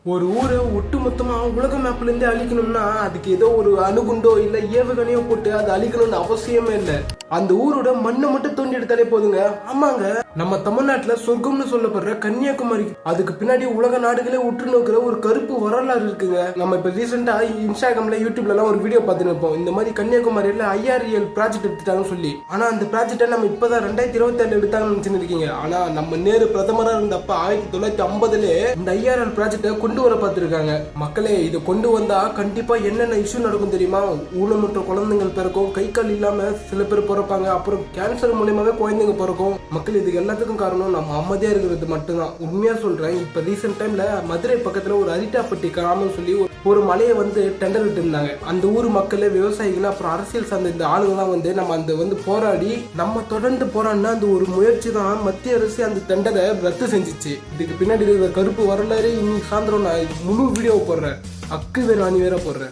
ஒரு ஊரை ஒட்டுமொத்தமா உலக மேப்ல இருந்து அழிக்கணும்னா அதுக்கு ஏதோ ஒரு அணுகுண்டோ இல்ல ஏவுகணையோ போட்டு அதை அழிக்கணும்னு அவசியமே இல்லை. அந்த ஊரோட மண்ணை மட்டும் தோண்டி எடுத்தாலே போதுங்க. ஆமாங்க, நம்ம தமிழ்நாட்டுல சொர்க்கம்னு சொல்லப்படுற கன்னியாகுமரி, அதுக்கு பின்னாடி உலக நாடுகளே உற்று நோக்குற ஒரு கருப்பு வரலாறு இருக்குங்க. நம்ம இப்ப ரீசெண்டா இன்ஸ்டாகிராம்ல யூடியூப்ல எல்லாம் ஒரு வீடியோ பார்த்துட்டு இருப்போம், இந்த மாதிரி கன்னியாகுமரியில IREL ப்ராஜெக்ட் எடுத்துட்டாங்கன்னு சொல்லி. ஆனா அந்த ப்ராஜெக்டை நம்ம இப்பதான் 2027 எடுத்தாங்கன்னு நினைச்சுன்னு இருக்கீங்க. ஆனா நம்ம நேரு பிரதமரா இருந்தப்ப 1950 இந்த IREL ப்ராஜெக்டை கொண்டு வர பார்த்திருக்காங்க. மக்களே, இதை கொண்டு வந்தா கண்டிப்பா என்னென்ன இஷ்யூ நடக்கும் தெரியுமா? ஊனமுற்ற குழந்தைகள் பிறக்கும், கை கால் இல்லாம சில பேர் பிறப்பாங்க, அப்புறம் கேன்சர் மூலியமாவே குழந்தைங்க பிறக்கும். மக்கள் இதுக்கு எல்லாத்துக்கும் காரணம் நம்ம அமைதியா இருக்கிறது மட்டும்தான். உண்மையா சொல்றேன், இப்ப ரீசெண்ட் டைம்ல மதுரை பக்கத்துல ஒரு அரிட்டாப்பட்டி கிராமம் சொல்லி ஒரு மலையை டெண்டர் விட்டு இருந்தாங்க. அந்த ஊர் மக்கள், விவசாயிகள், அப்புறம் அரசியல் சார்ந்த இந்த ஆளுங்கெல்லாம் நம்ம அந்த போராடி நம்ம தொடர்ந்து போராடினா அந்த ஒரு முயற்சி தான் மத்திய அரசு அந்த டெண்டரை ரத்து செஞ்சிச்சு. இதுக்கு பின்னாடி இருக்கிற கருப்பு வரலாறு இன்னைக்கு சாயந்தரம் நான் முழு வீடியோ போடுறேன், அக்கு வேற அணி வேற போடுறேன்.